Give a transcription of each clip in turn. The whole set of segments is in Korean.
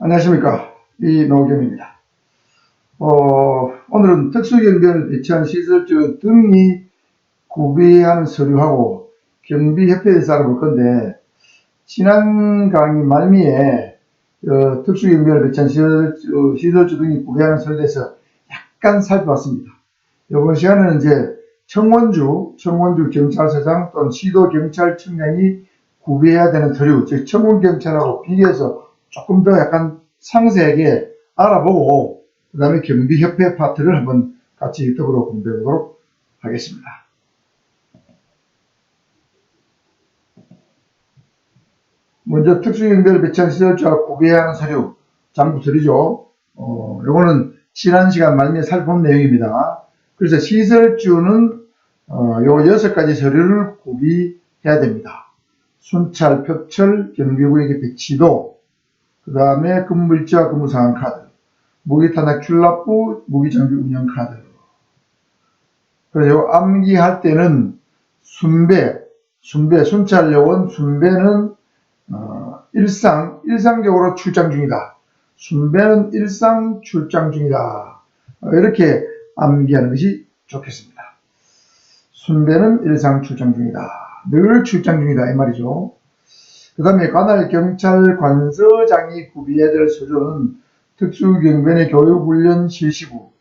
안녕하십니까. 이노겸입니다. 오늘은 특수경비원을 배치한 시설주 등이 구비하는 서류하고 경비협회에 대해서 알아볼 건데, 지난 강의 말미에 특수경비원을 배치한 시설주 등이 구비하는 서류에 대해서 약간 살펴봤습니다. 이번 시간에는 이제 청원주 경찰서장 또는 시도경찰청장이 구비해야 되는 서류, 즉 청원경찰하고 비교해서 조금 더 약간 상세하게 알아보고 그 다음에 경비협회 파트를 한번 같이 더불어 공부해 보도록 하겠습니다. 먼저 특수경비를 배치한 시설주와 구비해야 하는 서류, 장부 서류죠. 요거는 지난 시간 말미에 살펴본 내용입니다. 그래서 시설주는 요 6가지 서류를 구비해야 됩니다. 순찰, 표철, 경비구역의 배치도, 그 다음에 근무일지와 근무상황 카드, 무기탄약 출납부, 무기장비 운영 카드. 그래서 암기할 때는 순찰 요원 순배는 일상적으로 출장 중이다. 순배는 일상 출장 중이다. 이렇게 암기하는 것이 좋겠습니다. 순배는 일상 출장 중이다. 늘 출장 중이다. 이 말이죠. 그 다음에 관할 경찰 관서장이 구비해야 될 서류는 특수경비원의 교육훈련 실시부,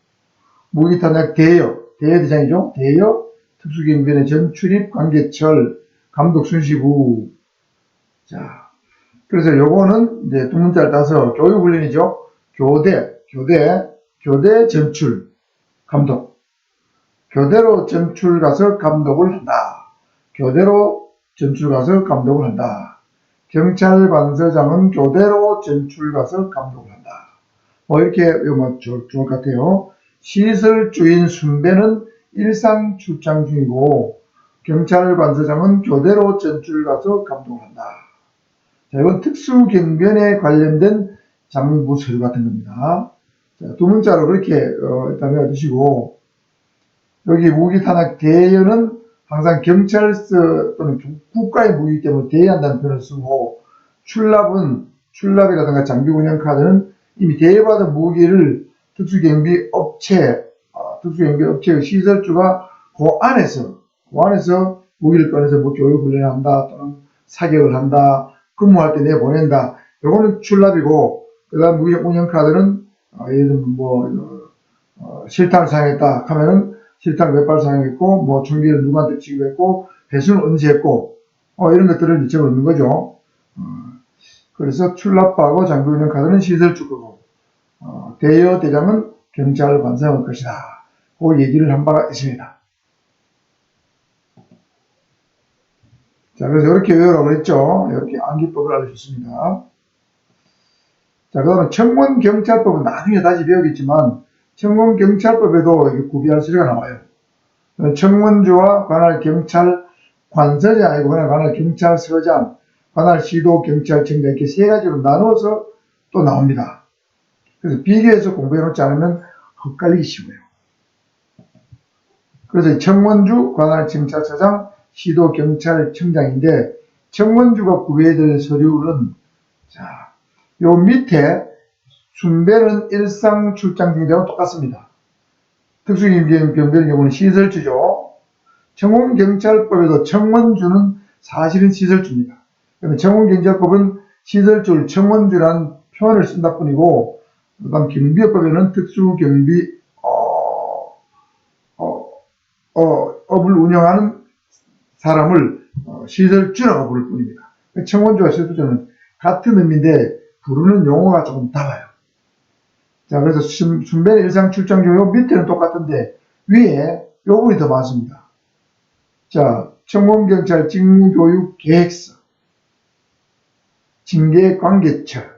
무기탄약 대여대장이죠. 대여, 특수경비원의 전출입 관계철, 감독 순시부. 자, 그래서 요거는 이제 두 문자를 따서 교육훈련이죠. 교대 전출, 감독. 교대로 전출 가서 감독을 한다. 교대로 전출 가서 감독을 한다. 경찰관서장은 교대로 전출 가서 감독을 한다. 이렇게 외우면 좋을 것 같아요. 시설주인 순배는 일상 출장 중이고, 경찰관서장은 교대로 전출 가서 감독을 한다. 자, 이건 특수경비원에 관련된 장부 서류 같은 겁니다. 자, 두 문자로 그렇게 일단 외워두시고, 여기 무기탄약 대여는 항상 경찰서 또는 국가의 무기이기 때문에 대여한다는 표현을 쓰고, 출납이라든가 장비 운영 카드는 이미 대여받은 무기를 특수경비 업체의 시설주가 그 안에서 무기를 꺼내서 뭐 교육훈련을 한다 또는 사격을 한다, 근무할 때 내보낸다. 요거는 출납이고, 그 다음 무기 운영 카드는 예를 들면 실탄을 사용했다 하면은 실탄 몇 발 사용했고, 뭐 총기를 누구한테 지급했고, 배수는 언제 했고, 이런 것들을 적어놓는 거죠. 그래서 출납하고 장비 운영 카드는 시설주 거고, 대여 대장은 경찰관서의 것이다. 그 얘기를 한 바가 있습니다. 자, 그래서 이렇게 외우라고 그랬죠. 이렇게 암기법을 알려줬습니다. 자, 그 다음에 청문경찰법은 나중에 다시 배우겠지만, 청문경찰법에도 구비할 서류가 나와요. 청문주와 관할 경찰관서장이고, 관할 경찰서장, 관할 시도경찰청장 이렇게 세 가지로 나눠서 또 나옵니다. 그래서 비교해서 공부해놓지 않으면 헷갈리기 쉬워요. 그래서 청문주, 관할 경찰서장, 시도경찰청장인데, 청문주가 구비해야 될 서류는, 자, 요 밑에 순배는 일상 출장 중이라고 똑같습니다. 특수경비원의 경우는 시설주죠. 청원경찰법에도 청원주는 사실은 시설주입니다. 그런데 청원경찰법은 시설주를 청원주라는 표현을 쓴다 뿐이고, 그 다음 경비법에는 특수경비 업을 운영하는 사람을 시설주라고 부를 뿐입니다. 청원주와 시설주는 같은 의미인데 부르는 용어가 조금 달라요. 자, 그래서 순배는 일상 출장 중, 요 밑에는 똑같은데 위에 요 부분이 더 많습니다. 자, 청문경찰 직무교육 계획서, 징계 관계철,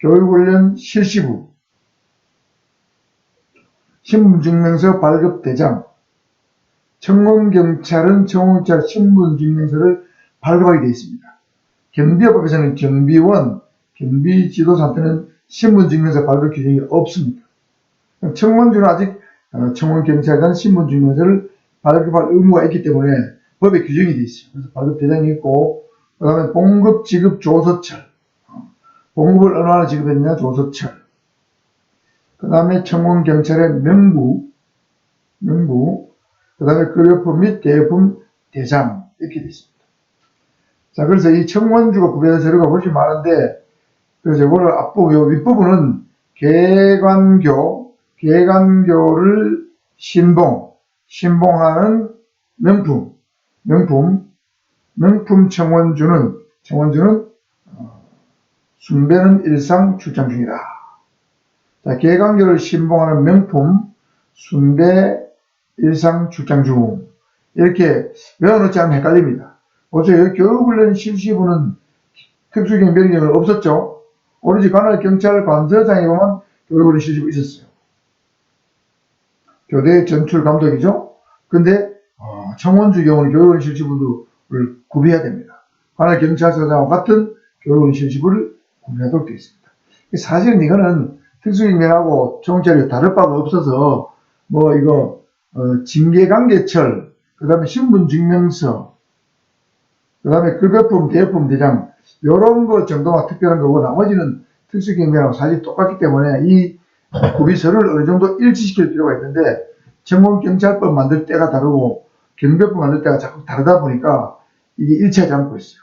교육훈련 실시부, 신분증명서 발급 대장. 청문경찰은 청문경찰 신분증명서를 발급하게 되어 있습니다. 경비법에서는 경비원, 경비지도사한테는 신분증명서 발급 규정이 없습니다. 청문주는 아직 청문경찰에 대한 신분증명서를 발급할 의무가 있기 때문에 법에 규정이 되어 있어요. 그래서 발급 대장이 있고, 그 다음에 봉급 지급 조서철, 봉급을 어느 하나 지급했느냐? 조서철. 그 다음에 청원 경찰의 명부, 그 다음에 급여품 및 대여품 대장, 이렇게 되어 있습니다. 자, 그래서 이 청원주가 구별된 서류가 훨씬 많은데, 그래서 이거를 앞부분, 요 윗부분은 계관교를 신봉하는 명품 청원주는 순배는 일상 출장 중이다. 자, 계관교를 신봉하는 명품 순배 일상 출장 중. 이렇게 외워놓지 않으면 헷갈립니다. 보세요. 여기 교육훈련 실시부는 특수경비행정은 없었죠. 오로지 관할 경찰 관서장에 보면 교육훈련 실시부 있었어요. 교대 전출 감독이죠. 근데 청원주 경우는 교육훈련 실시부를 구비해야 됩니다. 관할 경찰서장과 같은 교육훈련 실시부를 구비하도록 되어 있습니다. 사실은 이거는 특수경비하고 청원찰이 다를 바가 없어서 징계관계철, 그 다음에 신분증명서, 그 다음에 급여품, 대여품 대장, 요런 거 정도가 특별한 거고, 나머지는 특수경비하고 사실 똑같기 때문에 이 구비서를 어느 정도 일치시킬 필요가 있는데, 청원경찰법 만들 때가 다르고, 경비법 만들 때가 자꾸 다르다 보니까 이게 일치하지 않고 있어요.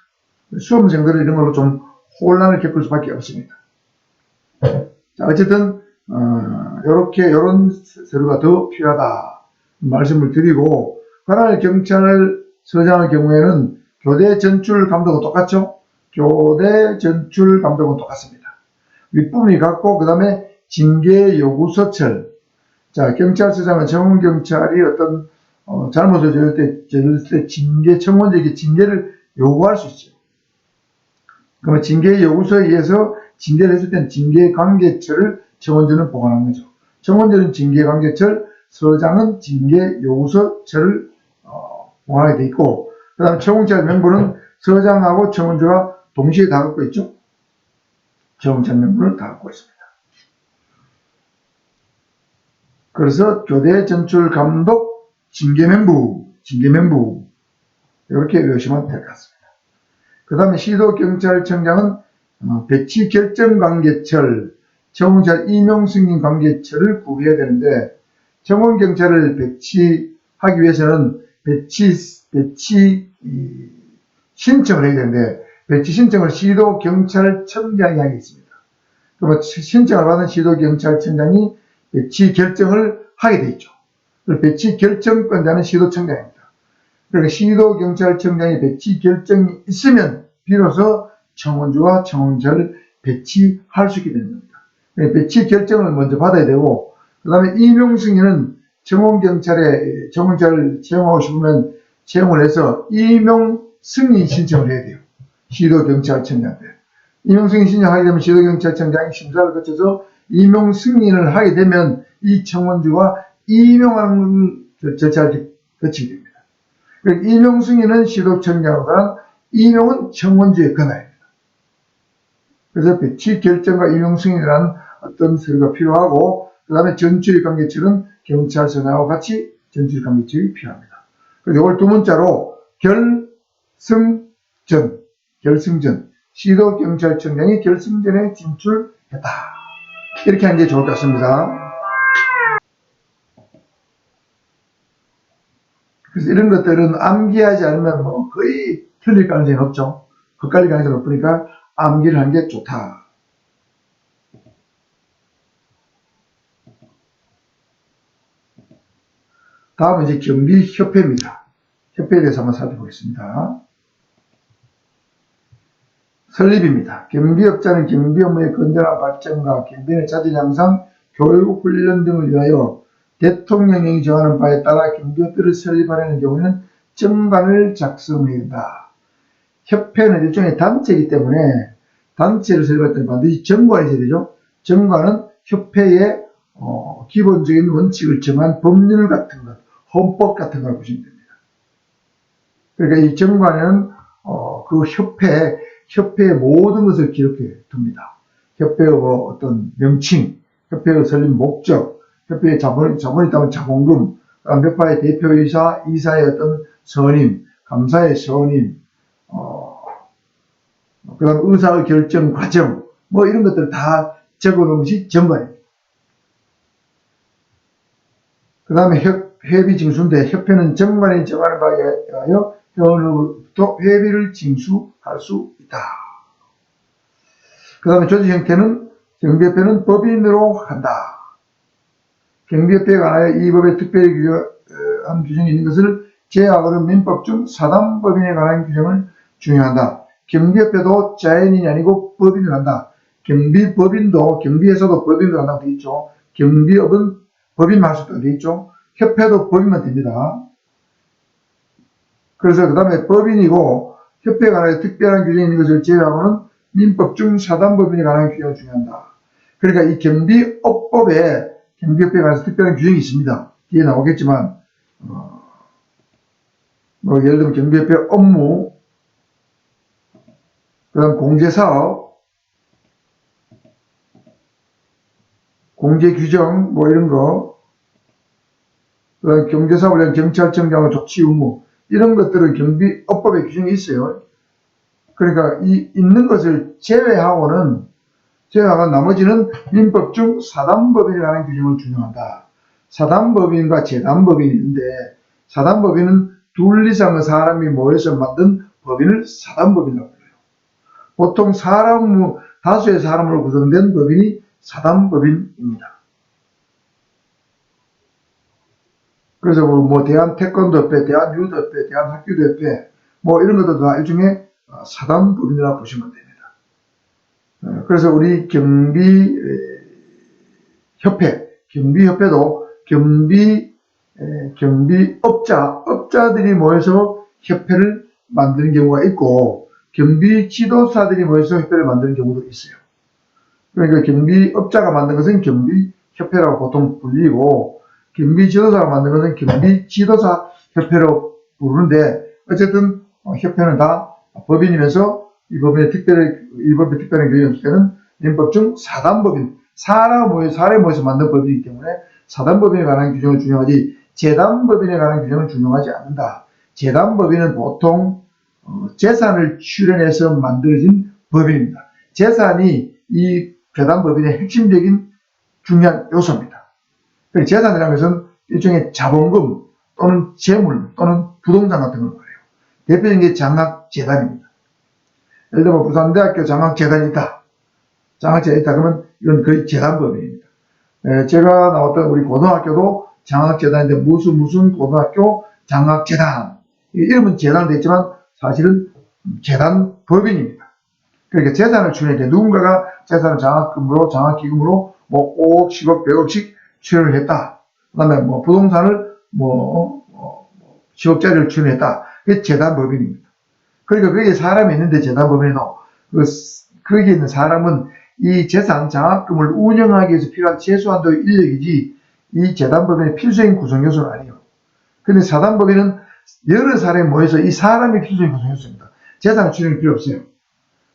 수험생들은 이런 걸로 좀 혼란을 겪을 수밖에 없습니다. 자, 어쨌든, 요런 서류가 더 필요하다. 말씀을 드리고, 관할 경찰서장의 경우에는 교대 전출 감독은 똑같죠? 교대 전출 감독은 똑같습니다. 윗부분이 같고, 그 다음에 징계 요구서철. 자, 경찰서장은 청원경찰이 어떤, 잘못을 저질 때 청원자에게 징계를 요구할 수 있죠. 그러면 징계 요구서에 의해서 징계를 했을 때는 징계관계처를 청원자는 보관하는 거죠. 청원자는 징계관계처, 서장은 징계요구서처를 보관하게 돼 있고, 그 다음에 청원찰 명부는 서장하고 청원주가 동시에 다 갖고 있죠. 청원찰 명부를 다 갖고 있습니다. 그래서 교대 전출 감독 징계명부 이렇게 외우시면 될 것 같습니다. 그 다음에 시도경찰청장은 배치 결정관계철, 청원찰 임용승인 관계철을 구비해야 되는데, 청원경찰을 배치하기 위해서는 배치 신청을 해야 되는데, 배치 신청을 시도경찰청장이 하게 있습니다. 그러면 신청을 받은 시도경찰청장이 배치 결정을 하게 돼 있죠. 배치 결정권자는 시도청장입니다. 그러니까 시도경찰청장이 배치 결정이 있으면 비로소 청원주와 청원자를 배치할 수 있게 되는 겁니다. 그러니까 배치 결정을 먼저 받아야 되고, 그 다음에 임용승인은 청원경찰에 청원자를 채용하고 싶으면 채용을 해서 임용승인 신청을 해야 돼요. 시도경찰청장한테. 임용승인 신청하게 되면 시도경찰청장이 심사를 거쳐서 임용승인을 하게 되면 이 청원주가 임용하는 절차를 거치게 됩니다. 그러니까 임용승인은 시도청장보다 임용은 청원주의 권한입니다. 그래서 배치 결정과 임용승인이라는 어떤 서류가 필요하고, 그 다음에 전출입관계철은 경찰서장과 같이 전출입관계철이 필요합니다. 그래서 이걸 두 문자로 결승전, 시도경찰청장이 결승전에 진출했다. 이렇게 하는 게 좋을 것 같습니다. 그래서 이런 것들은 암기하지 않으면 거의 틀릴 가능성이 없죠. 헷갈릴 가능성이 높으니까 암기를 하는 게 좋다. 다음은 이제 경비협회입니다. 협회에 대해서 한번 살펴보겠습니다. 설립입니다. 경비업자는 경비 업무의 건전한 발전과 경비인의 자질 향상, 교육, 훈련 등을 위하여 대통령령이 정하는 바에 따라 경비협회를 설립하려는 경우에는 정관을 작성해야 된다. 협회는 일종의 단체이기 때문에 단체를 설립할 때는 반드시 정관이 있어야 되죠. 정관은 협회의 기본적인 원칙을 정한 법률 같은 것, 헌법 같은 걸 보시면 됩니다. 그러니까 이 정관에는 그 협회의 모든 것을 기록해 둡니다. 협회의 어떤 명칭, 협회의 설립 목적, 협회의 자본이 있다면 자본금, 몇 파의 대표이사, 이사의 어떤 선임, 감사의 선임, 그 다음 의사의 결정 과정, 뭐 이런 것들 다 적어놓은 것이 정관입니다. 그 다음에 회비 징수인데 협회는 정관이 정하는 바에 의하여 회원으로부터 회비를 징수할 수 있다. 그 다음에 조직 형태는 경비협회는 법인으로 한다. 경비협회에 관하여 이 법에 특별히 규정한 규정이 있는 것을 제하고는 민법 중 사단법인에 관한 규정을 준용한다. 경비협회도 자연인이 아니고 법인을 한다. 경비법인도 경비회사도 법인을 한다고 되어 있죠. 경비업은 법인만 할 수 있다고 되어 있죠. 협회도 법인만 됩니다. 그래서 그 다음에 법인이고 협회에 관하여 특별한 규정이 있는 것을 제외하고는 민법 중 사단법인에 관한 규정을 준용한다. 그러니까 이 경비업법에 경비협회에 관해서 특별한 규정이 있습니다. 뒤에 나오겠지만 뭐 예를 들면 경비협회 업무, 그 다음 공제사업, 공제규정 뭐 이런 거, 그 다음 경제사업을 위한 경찰청장의 조치 의무 이런 것들은 경비업법에 규정이 있어요. 그러니까 이 있는 것을 제외하고는 나머지는 민법 중 사단법인에 관한 규정을 준용한다. 사단법인과 재단법인이 있는데 사단법인은 둘 이상의 사람이 모여서 만든 법인을 사단법인이라고 불러요. 보통 다수의 사람으로 구성된 법인이 사단법인입니다. 그래서 뭐 대한태권도협회, 대한유도협회, 대한학교도협회 뭐 이런 것도 다 일종의 사단법인이라고 보시면 됩니다. 그래서 우리 경비협회도 업자들이 모여서 협회를 만드는 경우가 있고 경비 지도사들이 모여서 협회를 만드는 경우도 있어요. 그러니까 경비업자가 만든 것은 경비협회라고 보통 불리고 경비 지도사가 만든 것은 경비 지도사 협회로 부르는데 어쨌든 협회는 다 법인이면서 이 법의 특별한 규정이 없을 때는 민법 중 사단법인, 사람이 모여서 만든 법이기 때문에 사단법인에 관한 규정을 준용하지 재단법인에 관한 규정을 준용하지 않는다. 재단법인은 보통 재산을 출연해서 만들어진 법인입니다. 재산이 이 재단법인의 핵심적인 중요한 요소입니다. 재산이라는 것은 일종의 자본금 또는 재물 또는 부동산 같은 걸 말해요. 대표적인 게 장학재단입니다. 예를 들면 부산대학교 장학재단이 있다. 그러면 이건 거의 재단법인입니다. 제가 나왔던 우리 고등학교도 장학재단인데 무슨 고등학교 장학재단. 이름은 재단 되어 있지만 사실은 재단법인입니다. 그러니까 재산을 출연해 누군가가 재산을 장학금으로 장학기금으로 뭐 5억, 10억, 100억씩 출연을 했다. 그 다음에 뭐 부동산을 10억짜리를 출연했다. 그게 재단법인입니다. 그러니까 거기에 사람이 있는데 재단법인에도 거기에 있는 사람은 이 재산 장학금을 운영하기 위해서 필요한 최소한도의 인력이지 이 재단법인의 필수적인 구성요소는 아니에요. 근데 사단법인은 여러 사람이 모여서 이 사람이 필수적인 구성요소입니다. 재산을 출연이 필요 없어요.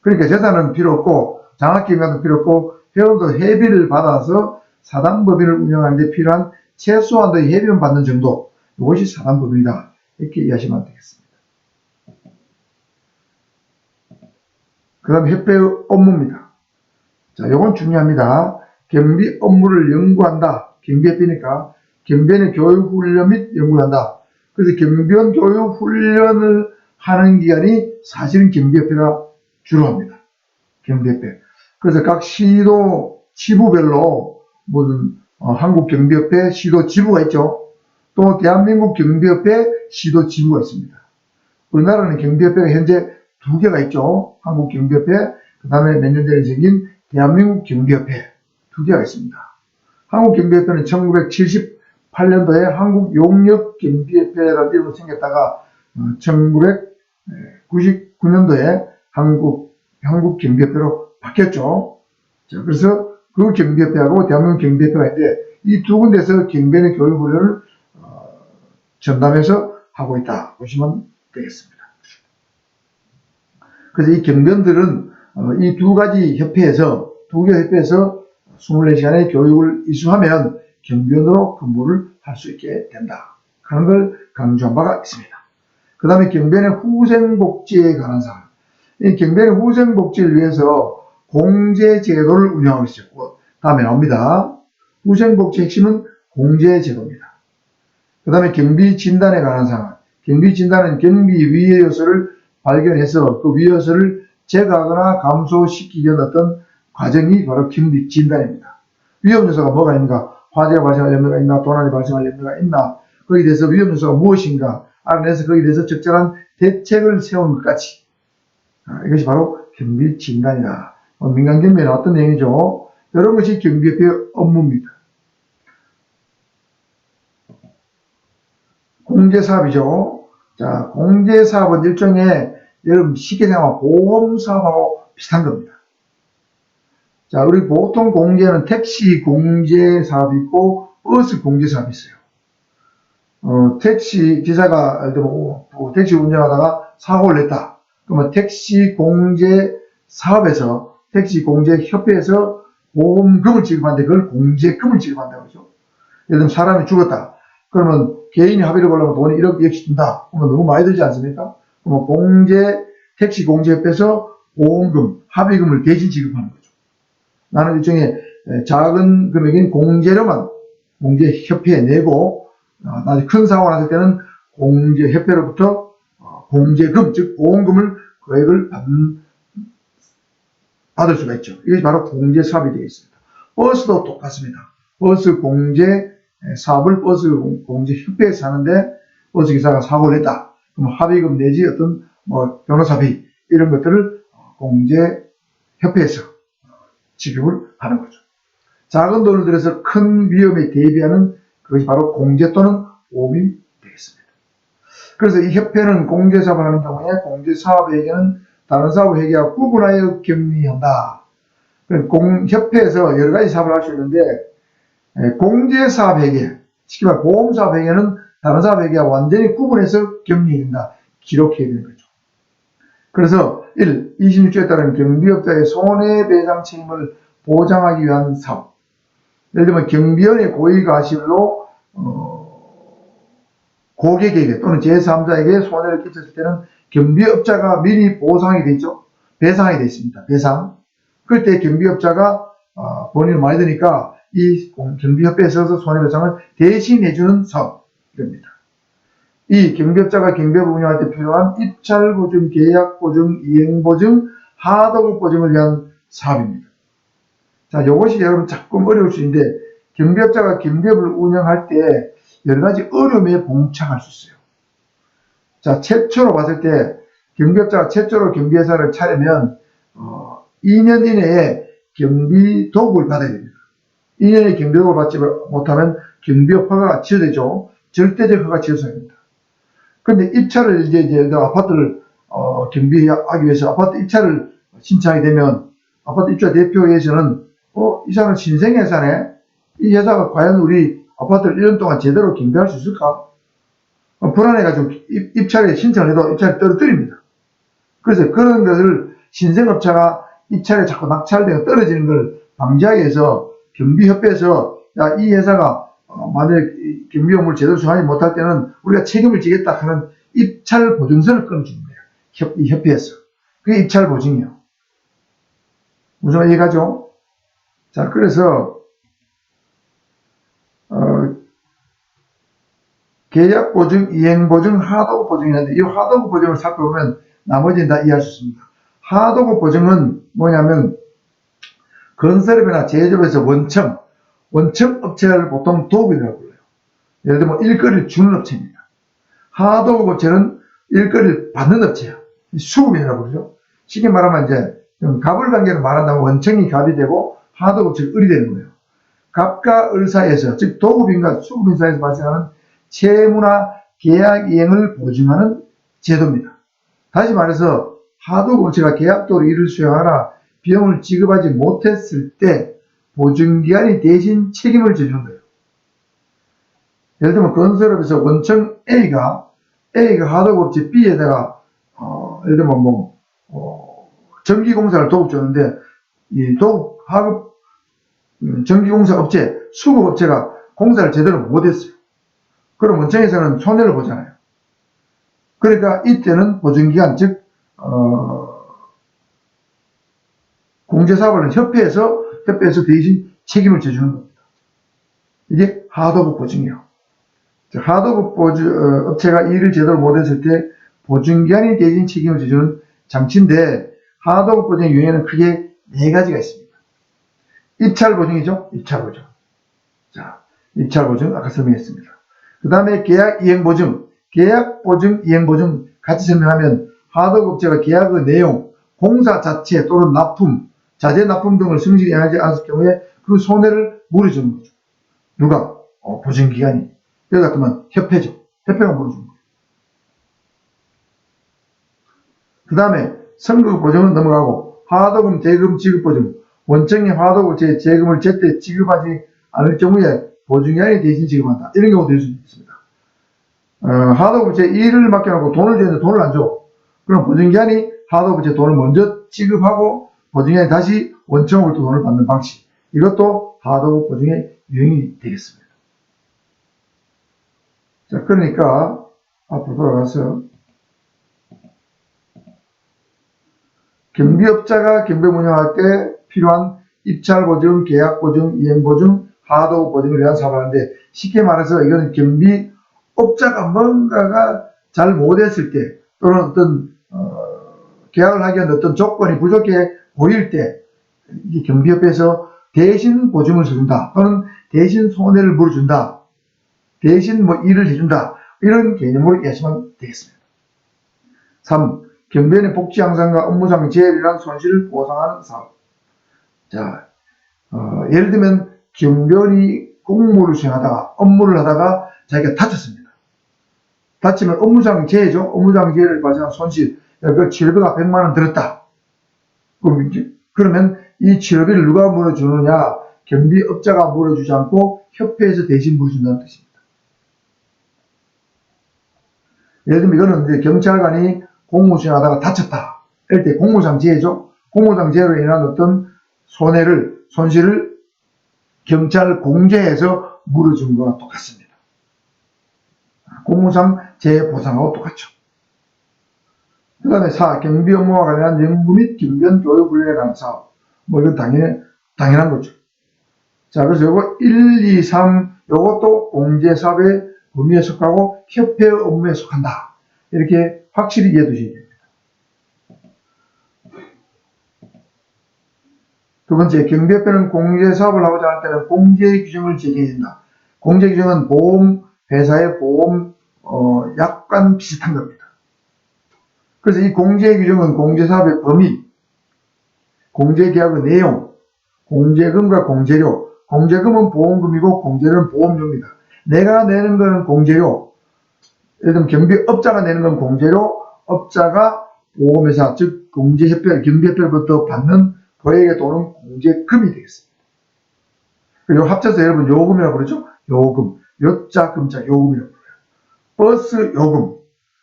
그러니까 재산은 필요 없고 장학금도 필요 없고 회원도 회비를 받아서 사단법인을 운영하는 데 필요한 최소한도의 회비만 받는 정도, 이것이 사단법인이다. 이렇게 이해하시면 되겠습니다. 그 다음 협회의 업무입니다. 자, 이건 중요합니다. 경비 업무를 연구한다. 경비협회니까 경비원의 교육훈련 및 연구를 한다. 그래서 경비원 교육훈련을 하는 기관이 사실은 경비협회가 주로 합니다. 경비협회. 그래서 각 시도 지부별로 무슨 한국경비협회 시도 지부가 있죠. 또 대한민국 경비협회 시도 지부가 있습니다. 우리나라는 경비협회가 현재 2개가 있죠. 한국경비협회, 그 다음에 몇 년 전에 생긴 대한민국 경비협회 2개가 있습니다. 한국경비협회는 1978년도에 한국용역경비협회라는 이름으로 생겼다가 1999년도에 한국경비협회로 바뀌었죠. 자, 그래서 그 경비협회하고 대한민국 경비협회가 있는데 이 두 군데서 경비원의 교육훈련을 전담해서 하고 있다 보시면 되겠습니다. 그래서 이 경비원들은 이 두 가지 협회에서 2개 협회에서 24시간의 교육을 이수하면 경비원으로 근무를 할 수 있게 된다 하는 걸 강조한 바가 있습니다. 그 다음에 경비원의 후생복지에 관한 사항. 이 경비원의 후생복지를 위해서 공제제도를 운영하고 있었고, 다음에 나옵니다. 후생복지 핵심은 공제제도입니다. 그 다음에 경비진단에 관한 사항. 경비진단은 경비 위해 요소를 발견해서 그 위해 요소를 제거하거나 감소시키기 위한 어떤 과정이 바로 경비진단입니다. 위험 요소가 뭐가 있는가? 화재가 발생할 염려가 있나? 도난이 발생할 염려가 있나? 거기에 대해서 위험 요소가 무엇인가? 알아내서 거기에 대해서 적절한 대책을 세우는 것까지. 이것이 바로 경비진단이다. 민간경비에 나왔던 내용이죠. 이런 것이 경비협회의 업무입니다. 공제사업이죠. 자, 공제사업은 일종의 여러분 쉽게 생각하면 보험사업하고 비슷한 겁니다. 자, 우리 보통 공제는 택시 공제사업이 있고 버스 공제사업이 있어요. 택시 기사가 예를 들어 택시 운전하다가 사고를 냈다. 그러면 택시 공제 사업에서 택시 공제 협회에서 보험금을 지급하는데 그걸 공제금을 지급한다고 그러죠. 예를 들면 사람이 죽었다. 그러면 개인이 합의를 보려면 돈이 1억 2억씩 든다. 그러면 너무 많이 들지 않습니까? 그러면 택시 공제협회에서 보험금, 합의금을 대신 지급하는 거죠. 나는 일종의 작은 금액인 공제료만 공제협회에 내고 나중에 큰 사고가 났을 때는 공제협회로부터 공제금, 즉 보험금을 거액을 받을 수가 있죠. 이것이 바로 공제사업이 되어 있습니다. 버스도 똑같습니다. 버스 공제 사업을 버스 공제협회에서 하는데 버스기사가 사고를 냈다. 그럼 합의금 내지 어떤 변호사비 이런 것들을 공제협회에서 지급을 하는 거죠. 작은 돈을 들여서 큰 위험에 대비하는 그것이 바로 공제 또는 보험이 되겠습니다. 그래서 이 협회는 공제사업을 하는 경우에 공제사업에게는 다른 사업의 회계와 구분하여 격리한다. 협회에서 여러 가지 사업을 할 수 있는데 공제사업 회계, 쉽게 말해 보험사업 회계는 다른 사업 회계와 완전히 구분해서 격리해야 된다. 기록해야 되는 거죠. 그래서 1. 26조에 따른 경비업자의 손해배상 책임을 보장하기 위한 사업. 예를 들면 경비원의 고의가실로 고객에게 또는 제3자에게 손해를 끼쳤을 때는 경비업자가 미리 보상이 되죠. 배상이 되어 있습니다. 배상. 그때 경비업자가 본인을 많이 드니까 이 경비협회에서 손해배상을 대신해주는 사업입니다. 이 경비업자가 경비업을 운영할 때 필요한 입찰보증, 계약보증, 이행보증, 하도급보증을 위한 사업입니다. 자, 이것이 여러분 조금 어려울 수 있는데 경비업자가 경비업을 운영할 때 여러 가지 어려움에 봉착할 수 있어요. 자, 최초로 봤을 때 경비업자가 최초로 경비회사를 차리면 2년 이내에 경비도급을 받아야 됩니다. 2년의 경비도급을 받지 못하면 경비업 허가가 취소되죠. 절대적 허가 취소입니다. 그런데 입찰을 이제 아파트를 경비하기 위해서 아파트 입찰을 신청하게 되면 아파트 입찰 대표회에서는 이 사람은 신생회사네. 이 회사가 과연 우리 아파트를 1년 동안 제대로 경비할 수 있을까? 불안해가지고 입찰에 신청을 해도 입찰이 떨어뜨립니다. 그래서 그런 것을 신생업체가 입찰에 자꾸 낙찰되고 떨어지는 걸 방지하기 위해서 경비협회에서 야, 이 회사가 만약에 경비 업무를 제대로 수행하지 못할 때는 우리가 책임을 지겠다 하는 입찰 보증서를 끊어주는 거예요. 이 협회에서. 그게 입찰 보증이에요. 무슨 말 이해가죠? 자, 그래서 계약 보증, 이행 보증, 하도급 보증이 있는데 이 하도급 보증을 살펴보면 나머지는 다 이해할 수 있습니다. 하도급 보증은 뭐냐면 건설업이나 제조업에서 원청 업체를 보통 도급이라고 불러요. 예를 들면 일거리를 주는 업체입니다. 하도급 업체는 일거리를 받는 업체야. 수급이라고 그러죠. 쉽게 말하면 이제 갑을관계를 말한다면 원청이 갑이 되고 하도급 업체가 을이 되는 거예요. 갑과 을 사이에서, 즉 도급인과 수급인 사이에서 발생하는 채무나 계약 이행을 보증하는 제도입니다. 다시 말해서 하도급 업체가 계약도로 이를 수행하라 비용을 지급하지 못했을 때 보증기관이 대신 책임을 져주는 거예요. 예를 들면 건설업에서 원청 A가 하도급업체 B에다가 예를 들면 전기공사를 도급 줬는데 이 도급 하급 전기공사 업체 수급업체가 공사를 제대로 못했어요. 그럼 원청에서는 손해를 보잖아요. 그러니까 이때는 보증기간 즉 공제사업을 협회에서 대신 책임을 져주는 겁니다. 이게 하도급 보증이에요. 하도급 업체가 일을 제대로 못했을 때 보증기관이 대신 책임을 져주는 장치인데, 하도급 보증의 유형에는 크게 4가지가 있습니다. 입찰 보증이죠. 입찰 보증. 자, 입찰 보증 아까 설명했습니다. 그 다음에 계약 이행 보증, 계약 보증, 이행 보증 같이 설명하면 하도급 업체가 계약의 내용, 공사 자체 또는 납품, 자재 납품 등을 성실히 하지 않았을 경우에 그 손해를 물어주는 거죠. 누가? 보증기관이. 여기 같으면 협회죠. 협회가 물어주는 거예요. 그 다음에 선급 보증은 넘어가고, 하도급 대금 지급 보증, 원청이 하도급 업체에 재금을 제때 지급하지 않을 경우에 보증기관이 대신 지급한다. 이런 경우도 있을 수 있습니다. 하도급 업체에 일을 맡겨놓고 돈을 주는데 돈을 안 줘. 그럼 보증기관이 하도급 업체에 돈을 먼저 지급하고 보증기관이 다시 원청으로부터 돈을 받는 방식. 이것도 하도급 보증의 유형이 되겠습니다. 자, 그러니까 앞으로 돌아가서 경비업자가 경비업 운영할 때 필요한 입찰보증, 계약보증, 이행보증, 하도급 보증을 위한 사업을 하는데, 쉽게 말해서 이거는 경비업자가 뭔가가 잘 못했을 때, 또는 어떤 계약을 하기 위한 어떤 조건이 부족해 보일 때, 이 경비협회에서 대신 보증을 서준다, 또는 대신 손해를 물어준다, 대신 일을 해준다, 이런 개념으로 이해하시면 되겠습니다. 3. 경비원의 복지 향상과 업무상 재해를 인한 손실을 보상하는 사업. 자, 예를 들면 경비원이 공무를 수행하다가, 업무를 하다가 자기가 다쳤습니다. 다치면 업무상 재해죠. 업무상 재해를 발생한 손실, 그 치료비가 100만 원 들었다. 그러면 이 치료비를 누가 물어주느냐? 경비업자가 물어주지 않고 협회에서 대신 물어준다는 뜻입니다. 예를 들면 이거는 이제 경찰관이 공무 수행하다가 다쳤다. 이럴 때 공무상 재해죠. 공무상 재해로 인한 어떤 손실을 경찰 공제해서 물어준 거와 똑같습니다. 공무상 재해 보상하고 똑같죠. 그 다음에 4. 경비 업무와 관련한 연구 및 경비원 교육 훈련에 관한 사업. 이건 당연한 거죠. 자, 그래서 요거 1, 2, 3, 요것도 공제사업의 범위에 속하고 협회의 업무에 속한다. 이렇게 확실히 이해해 두셔야 됩니다. 두 번째, 경비협회는 공제사업을 하고자 할 때는 공제 규정을 제정해야 된다. 공제 규정은 보험, 회사의 보험, 약관 비슷한 겁니다. 그래서 이 공제 규정은 공제사업의 범위, 공제계약의 내용, 공제금과 공제료, 공제금은 보험금이고 공제료는 보험료입니다. 내가 내는 것은 공제료, 예를 들면 경비업자가 내는 건 공제료, 업자가 보험회사, 즉 공제협회, 경비협회로부터 받는 거액의 돈은 공제금이 되겠습니다. 그리고 합쳐서 여러분 요금이라고 그러죠? 요금, 요자 금자 요금이라고 그래요. 버스 요금,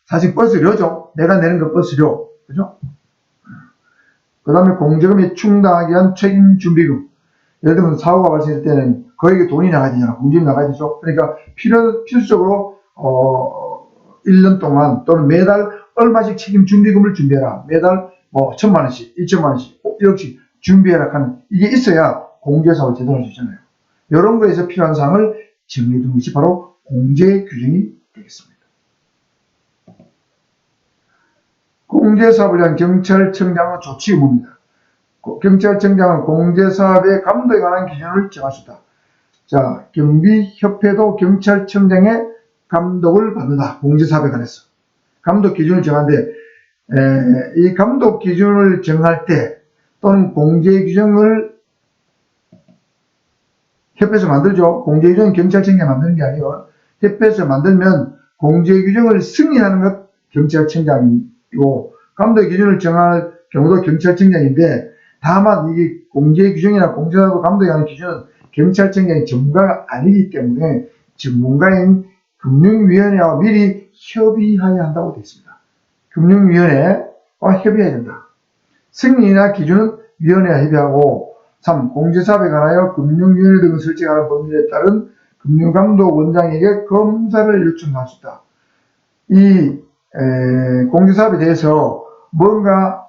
사실 버스료죠. 내가 내는 건 버스료, 그죠? 그 다음에 공제금이 충당하기 위한 책임준비금. 예를 들면 사고가 발생할 때는 거액의 돈이 나가야 되잖아. 공제금이 나가야 되죠. 그러니까 필수적으로 1년 동안 또는 매달 얼마씩 책임준비금을 준비해라. 매달 1,000만원씩, 2,000만원씩, 1억씩 준비해라 하는, 이게 있어야 공제사업을 제대로 할 수 있잖아요. 이런 거에서 필요한 사항을 정리해둔 것이 바로 공제 규정이 되겠습니다. 공제사업을 위한 경찰청장의 조치 의무입니다. 경찰청장은 공제사업의 감독에 관한 기준을 정할 수 있다. 자, 경비협회도 경찰청장의 감독을 받는다. 공제사업에 관해서. 감독 기준을 정하는데, 이 감독 기준을 정할 때, 또는 공제 규정을 협회에서 만들죠. 공제 규정은 경찰청장이 만드는 게 아니고, 협회에서 만들면 공제 규정을 승인하는 것 경찰청장이고, 감독 기준을 정할 경우도 경찰청장인데, 다만 이게 공제 규정이나 공제사업 감독이 하는 기준은 경찰청장이 전문가가 아니기 때문에 전문가인 금융위원회와 미리 협의해야 한다고 되어 있습니다. 금융위원회와 협의해야 된다. 승인이나 기준은 위원회와 협의하고, 3. 공제사업에 관하여 금융위원회 등을 설치하는 법률에 따른 금융감독원장에게 검사를 요청할 수 있다. 이 공제사업에 대해서 뭔가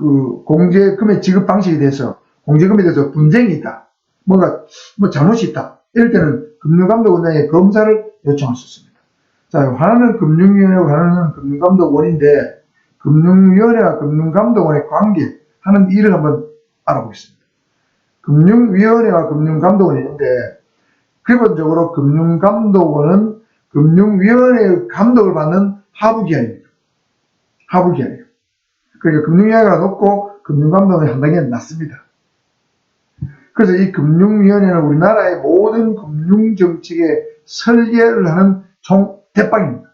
그 공제금의 지급 방식에 대해서 공제금에 대해서 분쟁이 있다. 뭔가 뭐 잘못이 있다. 이럴 때는 금융감독원장에 검사를 요청할 수 있습니다. 자, 하나는 금융위원회고 하나는 금융감독원인데 금융위원회와 금융감독원의 관계 하는 일을 한번 알아보겠습니다. 금융위원회와 금융감독원이 있는데 기본적으로 금융감독원은 금융위원회의 감독을 받는 하부기관입니다. 하부기관이에요. 그러니까 금융위원회가 높고 금융감독원이 한 단계 낮습니다. 그래서 이 금융위원회는 우리나라의 모든 금융정책의 설계를 하는 대빵입니다.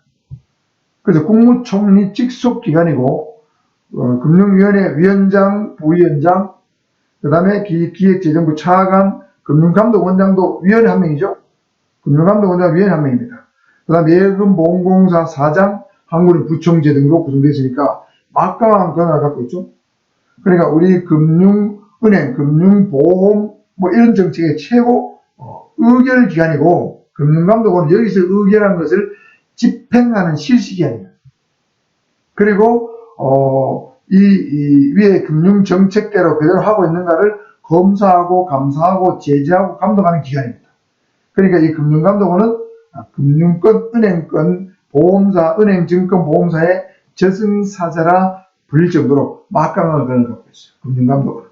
그래서 국무총리 직속 기관이고 금융위원회 위원장, 부위원장, 그 다음에 기획재정부 차관, 금융감독원장도 위원회 한 명이죠. 금융감독원장 위원회 한 명입니다. 그 다음에 예금보험공사 사장, 한국은 부총재 등으로 구성되어 있으니까 막강한 권한을 갖고 있죠. 그러니까 우리 금융은행, 금융보험 뭐 이런 정책의 최고 의결기관이고 금융감독원은 여기서 의결한 것을 집행하는 실시기관입니다. 그리고 이 위에 금융정책대로 그대로 하고 있는가를 검사하고 감사하고 제재하고 감독하는 기관입니다. 그러니까 이 금융감독원은 금융권, 은행권, 보험사, 은행증권 보험사의 저승사자라 불릴 정도로 막강한 권한을 갖고 있어요. 금융감독원은.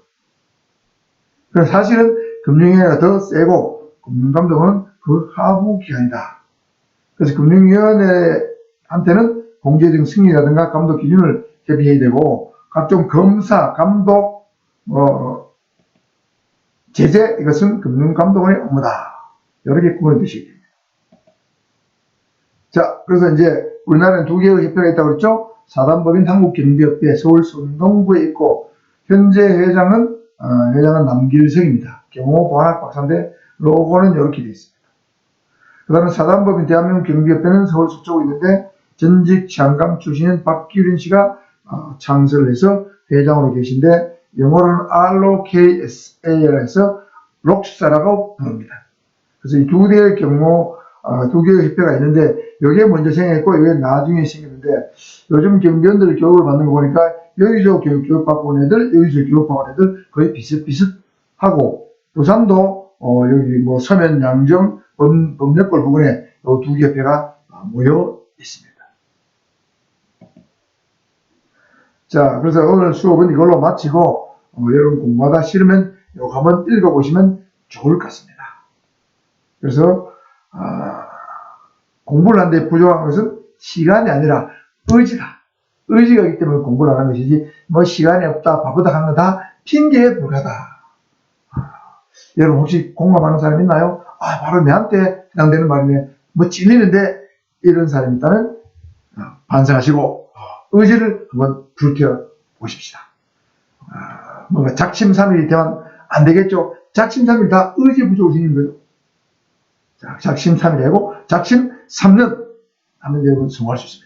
그래서 사실은 금융위원회가 더 세고 금융감독원은 그 하부 기관이다. 그래서 금융위원회한테는 공제적 승리라든가 감독 기준을 협의해야 되고 각종 검사, 감독, 제재 이것은 금융감독원의 업무다. 여러 개 구분해 두시기 됩니다. 자, 그래서 이제 우리나라는 두 개의 협회가 있다고 그랬죠. 사단법인 한국경비협회 서울순동구에 있고 현재 회장은 남길성입니다. 경호보안학 박사인데 로고는 이렇게 되어 있습니다. 그 다음에 사단법인 대한민국 경비협회는 서울 서초구에 있는데 전직 치안감 출신인 박기륜 씨가 창설을 해서 회장으로 계신데 영어로는 ROKSA라고 해서 록사라고 부릅니다. 그래서 이 두 개의 두 개의 협회가 있는데 여기에 먼저 생겼고 여기에 나중에 생겼는데 요즘 경비원들 교육을 받는 거 보니까 여기서 교육받고 온 애들, 여기서 교육받고 온 애들 거의 비슷비슷하고 부산도 여기 뭐 서면, 양정, 법률벌 부근에 이 두 개 협회가 모여 있습니다. 자, 그래서 오늘 수업은 이걸로 마치고 여러분 공부하다 싫으면 이거 한번 읽어보시면 좋을 것 같습니다. 그래서 공부를 하는데 부족한 것은 시간이 아니라 의지다. 의지가 있기 때문에 공부를 하는 것이지 뭐 시간이 없다, 바쁘다 하는 건 다 핑계에 불과하다. 여러분 혹시 공감하는 사람 있나요? 바로 내한테 해당되는 말이네. 뭐 찔리는데 이런 사람이 있다면 반성하시고 의지를 한번 불태워 보십시다. 뭔가 작심삼일이 되면 안 되겠죠. 작심삼일 다 의지 부족으로 생긴 거예요. 자, 작심 3일이고 작심 3년 하면 여러분 성공할 수 있습니다.